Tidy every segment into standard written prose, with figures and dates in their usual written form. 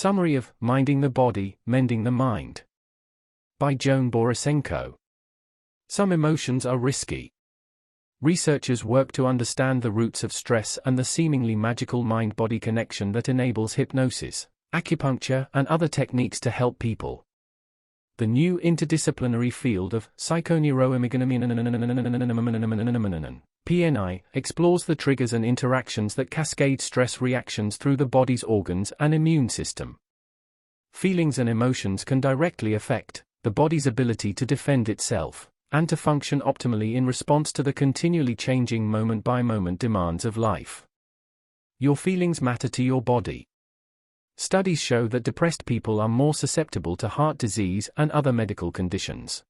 Summary of Minding the Body, Mending the Mind by Joan Borysenko. Some emotions are risky. Researchers work to understand the roots of stress and the seemingly magical mind-body connection that enables hypnosis, acupuncture, and other techniques to help people. The new interdisciplinary field of psychoneuroimmunology (PNI) explores the triggers and interactions that cascade stress reactions through the body's organs and immune system. Feelings and emotions can directly affect the body's ability to defend itself and to function optimally in response to the continually changing moment-by-moment demands of life. Your feelings matter to your body. Studies show that depressed people are more susceptible to heart disease and other medical conditions.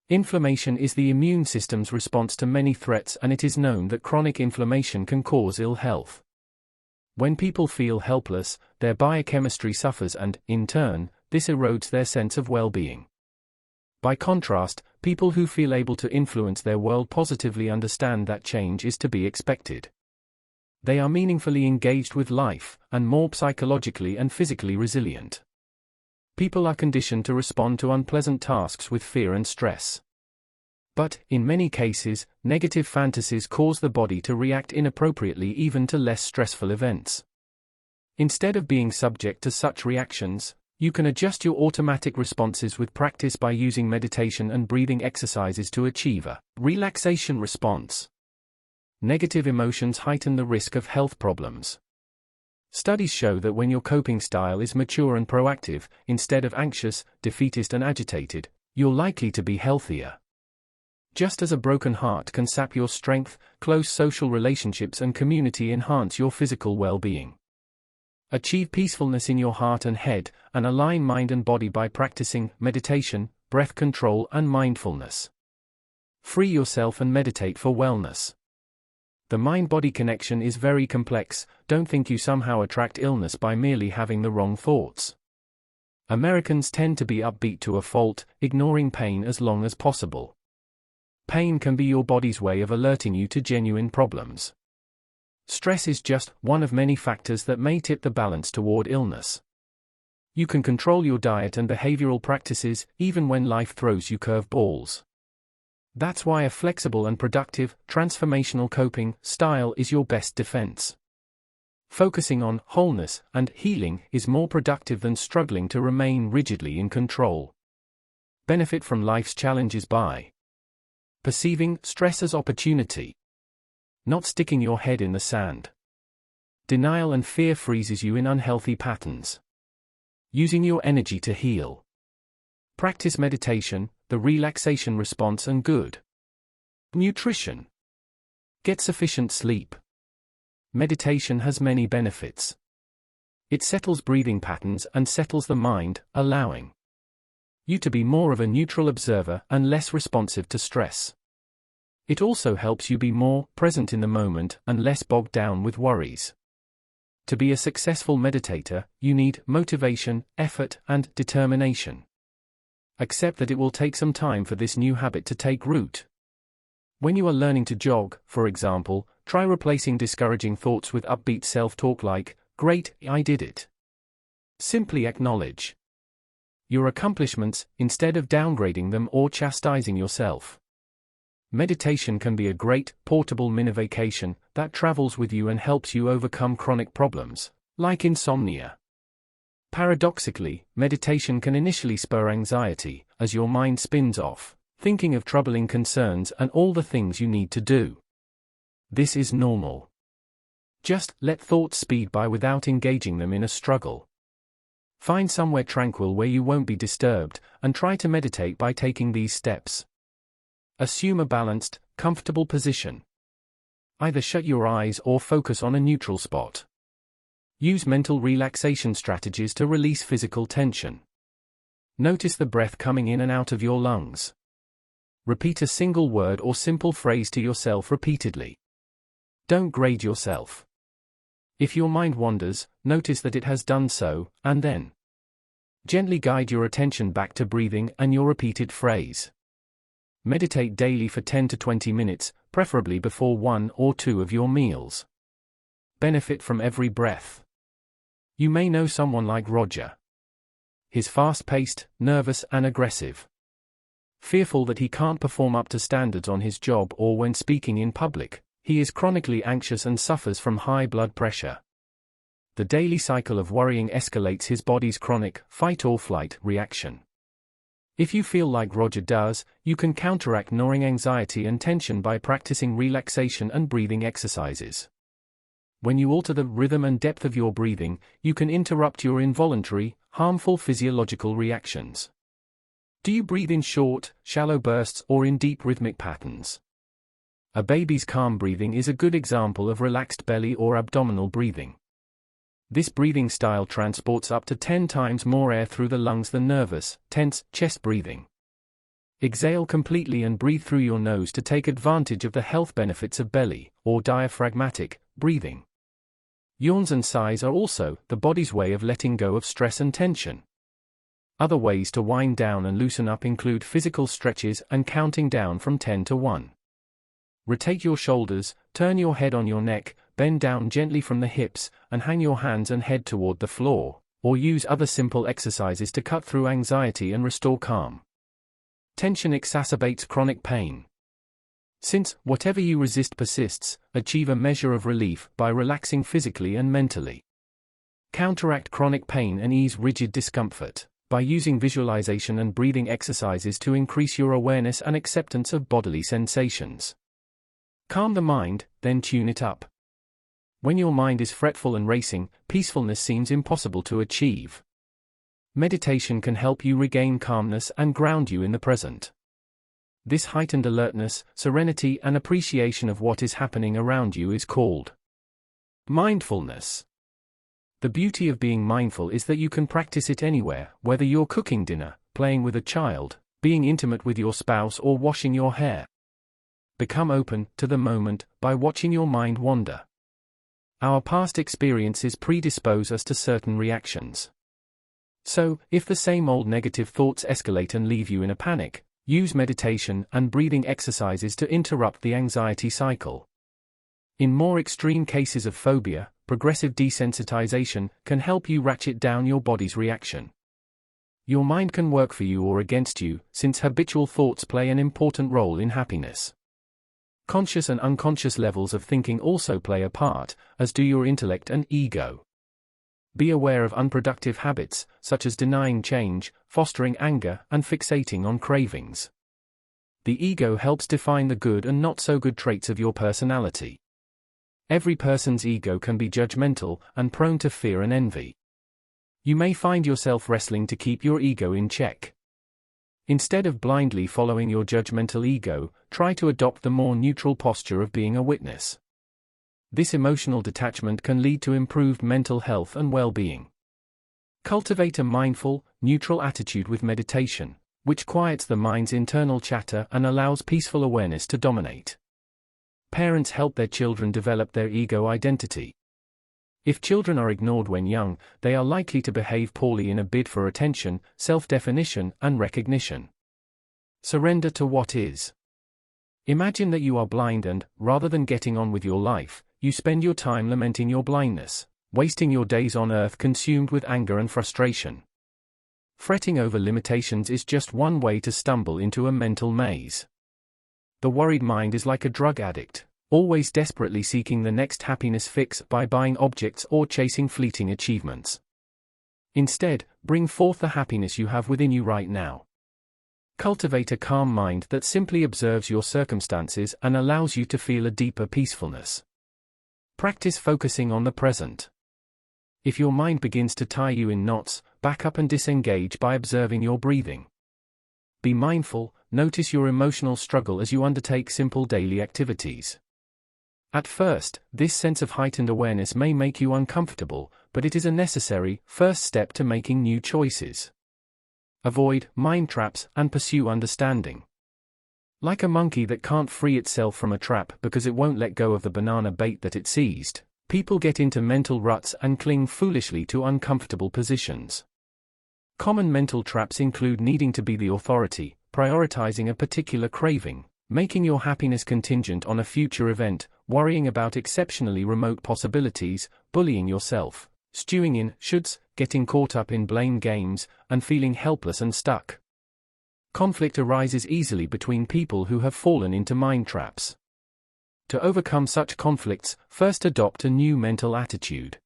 Inflammation is the immune system's response to many threats, and it is known that chronic inflammation can cause ill health. When people feel helpless, their biochemistry suffers and, in turn, this erodes their sense of well-being. By contrast, people who feel able to influence their world positively understand that change is to be expected. They are meaningfully engaged with life, and more psychologically and physically resilient. People are conditioned to respond to unpleasant tasks with fear and stress. But, in many cases, negative fantasies cause the body to react inappropriately even to less stressful events. Instead of being subject to such reactions, you can adjust your automatic responses with practice by using meditation and breathing exercises to achieve a relaxation response. Negative emotions heighten the risk of health problems. Studies show that when your coping style is mature and proactive, instead of anxious, defeatist, and agitated, you're likely to be healthier. Just as a broken heart can sap your strength, close social relationships and community enhance your physical well-being. Achieve peacefulness in your heart and head, and align mind and body by practicing meditation, breath control, and mindfulness. Free yourself and meditate for wellness. The mind-body connection is very complex. Don't think you somehow attract illness by merely having the wrong thoughts. Americans tend to be upbeat to a fault, ignoring pain as long as possible. Pain can be your body's way of alerting you to genuine problems. Stress is just one of many factors that may tip the balance toward illness. You can control your diet and behavioral practices, even when life throws you curveballs. That's why a flexible and productive, transformational coping style is your best defense. Focusing on wholeness and healing is more productive than struggling to remain rigidly in control. Benefit from life's challenges by perceiving stress as opportunity. Not sticking your head in the sand. Denial and fear freezes you in unhealthy patterns. Using your energy to heal. Practice meditation, the relaxation response, and good nutrition. Get sufficient sleep. Meditation has many benefits. It settles breathing patterns and settles the mind, allowing you to be more of a neutral observer and less responsive to stress. It also helps you be more present in the moment and less bogged down with worries. To be a successful meditator, you need motivation, effort, and determination. Accept that it will take some time for this new habit to take root. When you are learning to jog, for example, try replacing discouraging thoughts with upbeat self-talk like, "Great, I did it." Simply acknowledge your accomplishments, instead of downgrading them or chastising yourself. Meditation can be a great, portable mini-vacation that travels with you and helps you overcome chronic problems, like insomnia. Paradoxically, meditation can initially spur anxiety, as your mind spins off, thinking of troubling concerns and all the things you need to do. This is normal. Just let thoughts speed by without engaging them in a struggle. Find somewhere tranquil where you won't be disturbed, and try to meditate by taking these steps. Assume a balanced, comfortable position. Either shut your eyes or focus on a neutral spot. Use mental relaxation strategies to release physical tension. Notice the breath coming in and out of your lungs. Repeat a single word or simple phrase to yourself repeatedly. Don't grade yourself. If your mind wanders, notice that it has done so, and then gently guide your attention back to breathing and your repeated phrase. Meditate daily for 10 to 20 minutes, preferably before one or two of your meals. Benefit from every breath. You may know someone like Roger. He's fast-paced, nervous and aggressive. Fearful that he can't perform up to standards on his job or when speaking in public, he is chronically anxious and suffers from high blood pressure. The daily cycle of worrying escalates his body's chronic fight-or-flight reaction. If you feel like Roger does, you can counteract gnawing anxiety and tension by practicing relaxation and breathing exercises. When you alter the rhythm and depth of your breathing, you can interrupt your involuntary, harmful physiological reactions. Do you breathe in short, shallow bursts or in deep rhythmic patterns? A baby's calm breathing is a good example of relaxed belly or abdominal breathing. This breathing style transports up to 10 times more air through the lungs than nervous, tense, chest breathing. Exhale completely and breathe through your nose to take advantage of the health benefits of belly, or diaphragmatic, breathing. Yawns and sighs are also the body's way of letting go of stress and tension. Other ways to wind down and loosen up include physical stretches and counting down from 10 to 1. Rotate your shoulders, turn your head on your neck, bend down gently from the hips, and hang your hands and head toward the floor, or use other simple exercises to cut through anxiety and restore calm. Tension exacerbates chronic pain. Since whatever you resist persists, achieve a measure of relief by relaxing physically and mentally. Counteract chronic pain and ease rigid discomfort by using visualization and breathing exercises to increase your awareness and acceptance of bodily sensations. Calm the mind, then tune it up. When your mind is fretful and racing, peacefulness seems impossible to achieve. Meditation can help you regain calmness and ground you in the present. This heightened alertness, serenity and appreciation of what is happening around you is called mindfulness. The beauty of being mindful is that you can practice it anywhere, whether you're cooking dinner, playing with a child, being intimate with your spouse or washing your hair. Become open to the moment by watching your mind wander. Our past experiences predispose us to certain reactions. So, if the same old negative thoughts escalate and leave you in a panic, use meditation and breathing exercises to interrupt the anxiety cycle. In more extreme cases of phobia, progressive desensitization can help you ratchet down your body's reaction. Your mind can work for you or against you, since habitual thoughts play an important role in happiness. Conscious and unconscious levels of thinking also play a part, as do your intellect and ego. Be aware of unproductive habits, such as denying change, fostering anger, and fixating on cravings. The ego helps define the good and not so good traits of your personality. Every person's ego can be judgmental and prone to fear and envy. You may find yourself wrestling to keep your ego in check. Instead of blindly following your judgmental ego, try to adopt the more neutral posture of being a witness. This emotional detachment can lead to improved mental health and well-being. Cultivate a mindful, neutral attitude with meditation, which quiets the mind's internal chatter and allows peaceful awareness to dominate. Parents help their children develop their ego identity. If children are ignored when young, they are likely to behave poorly in a bid for attention, self-definition, and recognition. Surrender to what is. Imagine that you are blind and, rather than getting on with your life, you spend your time lamenting your blindness, wasting your days on earth consumed with anger and frustration. Fretting over limitations is just one way to stumble into a mental maze. The worried mind is like a drug addict, always desperately seeking the next happiness fix by buying objects or chasing fleeting achievements. Instead, bring forth the happiness you have within you right now. Cultivate a calm mind that simply observes your circumstances and allows you to feel a deeper peacefulness. Practice focusing on the present. If your mind begins to tie you in knots, back up and disengage by observing your breathing. Be mindful, notice your emotional struggle as you undertake simple daily activities. At first, this sense of heightened awareness may make you uncomfortable, but it is a necessary first step to making new choices. Avoid mind traps and pursue understanding. Like a monkey that can't free itself from a trap because it won't let go of the banana bait that it seized, people get into mental ruts and cling foolishly to uncomfortable positions. Common mental traps include needing to be the authority, prioritizing a particular craving, making your happiness contingent on a future event, worrying about exceptionally remote possibilities, bullying yourself, stewing in shoulds, getting caught up in blame games, and feeling helpless and stuck. Conflict arises easily between people who have fallen into mind traps. To overcome such conflicts, first adopt a new mental attitude.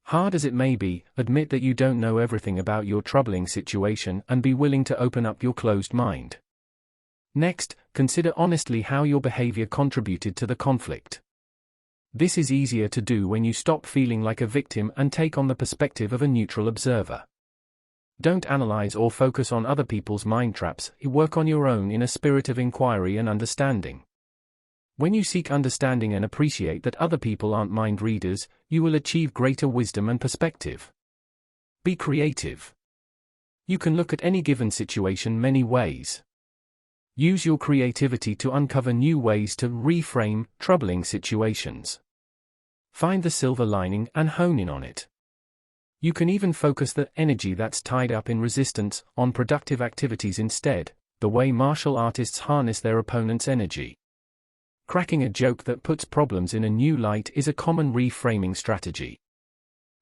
Hard as it may be, admit that you don't know everything about your troubling situation and be willing to open up your closed mind. Next, consider honestly how your behavior contributed to the conflict. This is easier to do when you stop feeling like a victim and take on the perspective of a neutral observer. Don't analyze or focus on other people's mind traps, work on your own in a spirit of inquiry and understanding. When you seek understanding and appreciate that other people aren't mind readers, you will achieve greater wisdom and perspective. Be creative. You can look at any given situation many ways. Use your creativity to uncover new ways to reframe troubling situations. Find the silver lining and hone in on it. You can even focus the energy that's tied up in resistance on productive activities instead, the way martial artists harness their opponent's energy. Cracking a joke that puts problems in a new light is a common reframing strategy.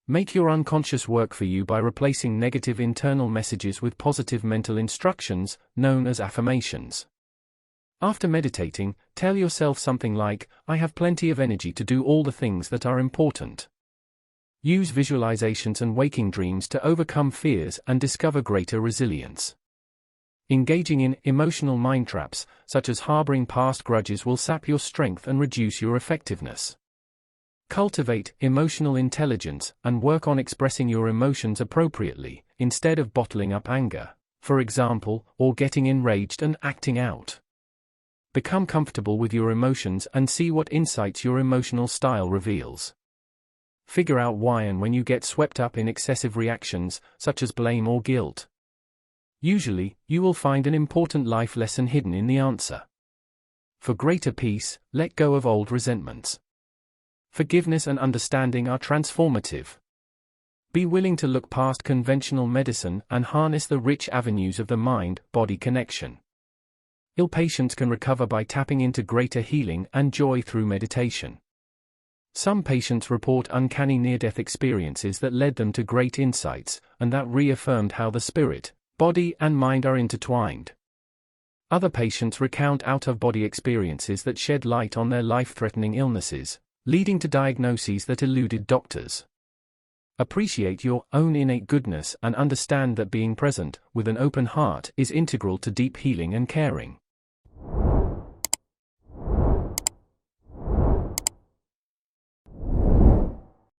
Make your unconscious work for you by replacing negative internal messages with positive mental instructions, known as affirmations. After meditating, tell yourself something like, "I have plenty of energy to do all the things that are important." Use visualizations and waking dreams to overcome fears and discover greater resilience. Engaging in emotional mind traps, such as harboring past grudges, will sap your strength and reduce your effectiveness. Cultivate emotional intelligence and work on expressing your emotions appropriately, instead of bottling up anger, for example, or getting enraged and acting out. Become comfortable with your emotions and see what insights your emotional style reveals. Figure out why and when you get swept up in excessive reactions, such as blame or guilt. Usually, you will find an important life lesson hidden in the answer. For greater peace, let go of old resentments. Forgiveness and understanding are transformative. Be willing to look past conventional medicine and harness the rich avenues of the mind-body connection. Ill patients can recover by tapping into greater healing and joy through meditation. Some patients report uncanny near-death experiences that led them to great insights, and that reaffirmed how the spirit, body, and mind are intertwined. Other patients recount out-of-body experiences that shed light on their life-threatening illnesses, leading to diagnoses that eluded doctors. Appreciate your own innate goodness and understand that being present, with an open heart, is integral to deep healing and caring.